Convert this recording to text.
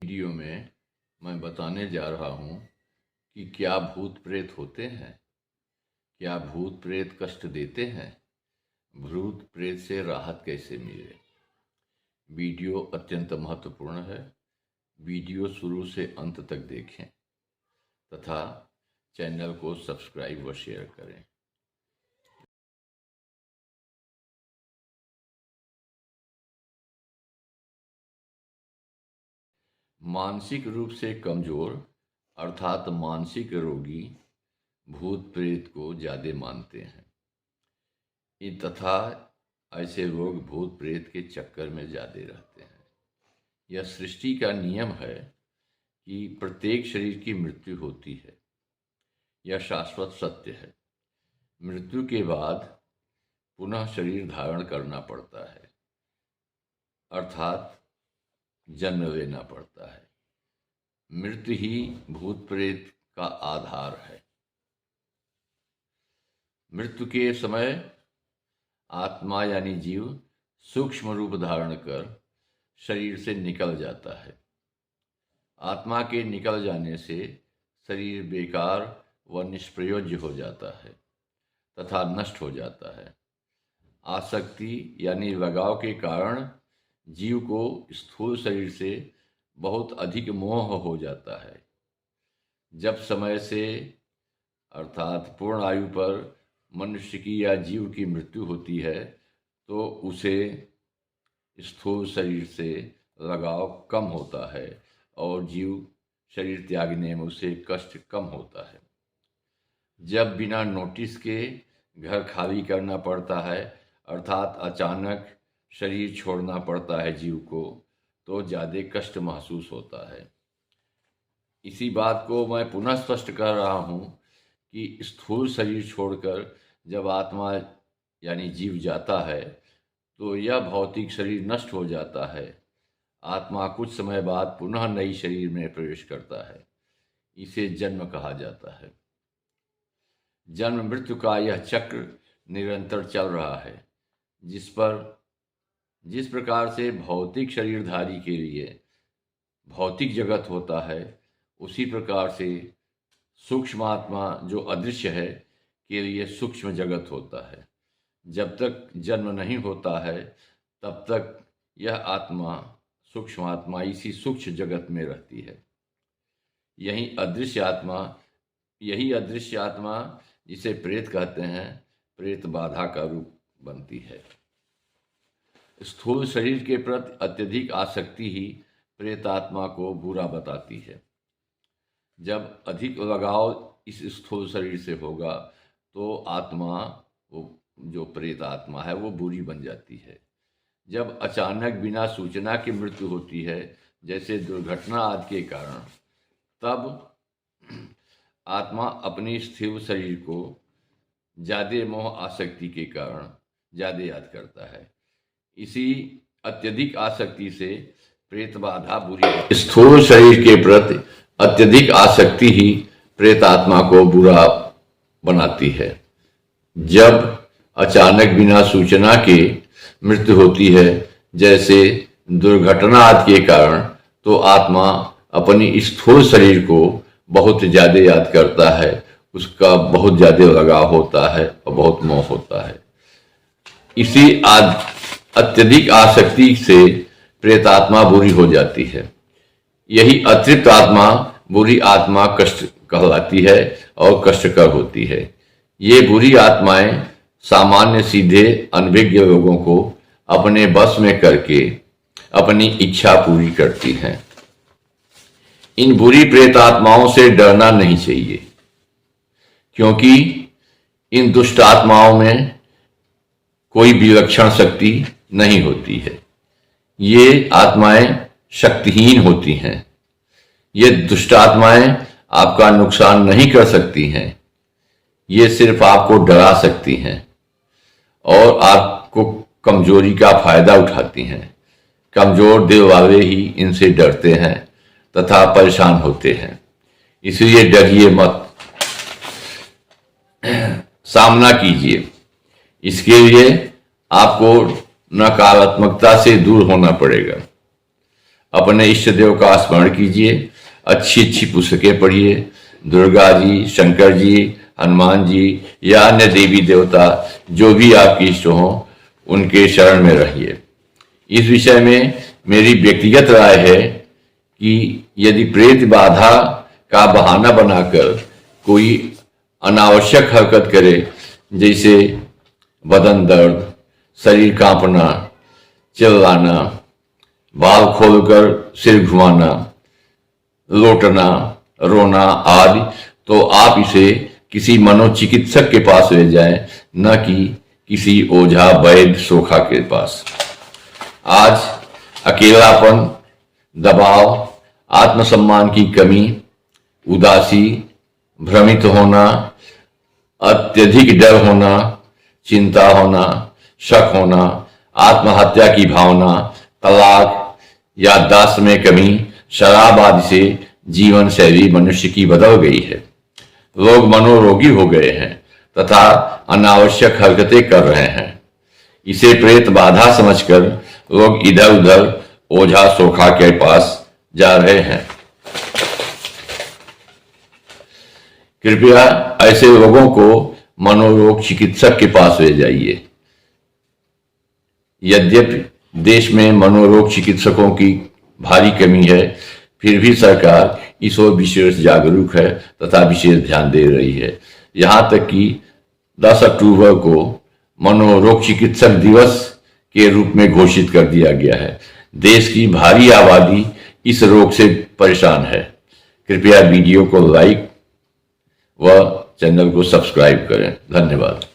Video में मैं बताने जा रहा हूँ कि क्या भूत प्रेत होते हैं, क्या भूत प्रेत कष्ट देते हैं, भूत प्रेत से राहत कैसे मिले। वीडियो अत्यंत महत्वपूर्ण है। वीडियो शुरू से अंत तक देखें तथा चैनल को सब्सक्राइब व शेयर करें। मानसिक रूप से कमजोर अर्थात मानसिक रोगी भूत प्रेत को ज़्यादा मानते हैं तथा ऐसे लोग भूत प्रेत के चक्कर में ज़्यादा रहते हैं। यह सृष्टि का नियम है कि प्रत्येक शरीर की मृत्यु होती है। यह शाश्वत सत्य है। मृत्यु के बाद पुनः शरीर धारण करना पड़ता है अर्थात जन्म लेना पड़ता है। मृत्यु ही भूत प्रेत का आधार है। मृत्यु के समय आत्मा यानी जीव सूक्ष्म रूप धारण कर शरीर से निकल जाता है। आत्मा के निकल जाने से शरीर बेकार व निष्प्रयोज्य हो जाता है तथा नष्ट हो जाता है। आसक्ति यानी लगाव के कारण जीव को स्थूल शरीर से बहुत अधिक मोह हो जाता है। जब समय से अर्थात पूर्ण आयु पर मनुष्य की या जीव की मृत्यु होती है तो उसे स्थूल शरीर से लगाव कम होता है और जीव शरीर त्यागने में उसे कष्ट कम होता है। जब बिना नोटिस के घर खाली करना पड़ता है अर्थात अचानक शरीर छोड़ना पड़ता है जीव को, तो ज़्यादा कष्ट महसूस होता है। इसी बात को मैं पुनः स्पष्ट कर रहा हूँ कि स्थूल शरीर छोड़कर जब आत्मा यानी जीव जाता है तो यह भौतिक शरीर नष्ट हो जाता है। आत्मा कुछ समय बाद पुनः नई शरीर में प्रवेश करता है। इसे जन्म कहा जाता है। जन्म मृत्यु का यह चक्र निरंतर चल रहा है। जिस प्रकार से भौतिक शरीरधारी के लिए भौतिक जगत होता है, उसी प्रकार से सूक्ष्म आत्मा जो अदृश्य है के लिए सूक्ष्म जगत होता है। जब तक जन्म नहीं होता है तब तक यह आत्मा सूक्ष्म आत्मा इसी सूक्ष्म जगत में रहती है। यही अदृश्य आत्मा जिसे प्रेत कहते हैं, प्रेत बाधा का रूप बनती है। स्थूल शरीर के प्रति अत्यधिक आसक्ति ही प्रेत आत्मा को बुरा बताती है। जब अधिक लगाव इस स्थूल शरीर से होगा तो आत्मा, वो जो प्रेत आत्मा है, वो बुरी बन जाती है। जब अचानक बिना सूचना की मृत्यु होती है, जैसे दुर्घटना आदि के कारण, तब आत्मा अपनी स्थूल शरीर को ज़्यादा मोह आसक्ति के कारण ज़्यादा याद करता है। इसी अत्यधिक आसक्ति से प्रेत बाधा बुरी है। स्थूल शरीर के प्रति अत्यधिक आसक्ति ही प्रेत आत्मा को बुरा बनाती है। जब अचानक बिना सूचना के मृत्यु होती है, जैसे दुर्घटना आदि के कारण, तो आत्मा अपनी स्थूल शरीर को बहुत ज़्यादा याद करता है। उसका बहुत ज़्यादा लगाव होता है और बहुत मोह होता है। इसी अत्यधिक आसक्ति से प्रेत आत्मा बुरी हो जाती है। यही अतृप्त आत्मा बुरी आत्मा कष्ट कहलाती है और कष्टकर होती है। ये बुरी आत्माएं सामान्य सीधे अनभिज्ञ लोगों को अपने बस में करके अपनी इच्छा पूरी करती हैं। इन बुरी प्रेत आत्माओं से डरना नहीं चाहिए, क्योंकि इन दुष्ट आत्माओं में कोई विलक्षण शक्ति नहीं होती है। ये आत्माएं शक्तिहीन होती हैं। ये दुष्ट आत्माएं आपका नुकसान नहीं कर सकती हैं। ये सिर्फ आपको डरा सकती हैं और आपको कमजोरी का फायदा उठाती हैं। कमजोर दिल वाले ही इनसे डरते हैं तथा परेशान होते हैं। इसलिए डरिए मत, सामना कीजिए। इसके लिए आपको नकारात्मकता से दूर होना पड़ेगा। अपने इष्ट देव का स्मरण कीजिए, अच्छी अच्छी पुस्तकें पढ़िए, दुर्गा जी, शंकर जी, हनुमान जी या अन्य देवी देवता जो भी आपके इष्ट हों उनके शरण में रहिए। इस विषय में मेरी व्यक्तिगत राय है कि यदि प्रेत बाधा का बहाना बनाकर कोई अनावश्यक हरकत करे, जैसे बदन दर्द, शरीर कांपना, चिल्लाना, बाल खोलकर सिर घुमाना, लोटना, रोना आदि, तो आप इसे किसी मनोचिकित्सक के पास ले जाएं, न कि किसी ओझा वैद्य सोखा के पास। आज अकेलापन, दबाव, आत्मसम्मान की कमी, उदासी, भ्रमित होना, अत्यधिक डर होना, चिंता होना, शक होना, आत्महत्या की भावना, तलाक, याददाश्त में कमी, शराब आदि से जीवन शैली मनुष्य की बदल गई है। लोग मनोरोगी हो गए हैं तथा अनावश्यक हरकतें कर रहे हैं। इसे प्रेत बाधा समझकर लोग इधर उधर ओझा सोखा के पास जा रहे हैं। कृपया ऐसे लोगों को मनोरोग चिकित्सक के पास ले जाइए। यद्यपि देश में मनोरोग चिकित्सकों की भारी कमी है, फिर भी सरकार इस ओर विशेष जागरूक है तथा विशेष ध्यान दे रही है। यहाँ तक कि 10 अक्टूबर को मनोरोग चिकित्सक दिवस के रूप में घोषित कर दिया गया है। देश की भारी आबादी इस रोग से परेशान है। कृपया वीडियो को लाइक व चैनल को सब्सक्राइब करें। धन्यवाद।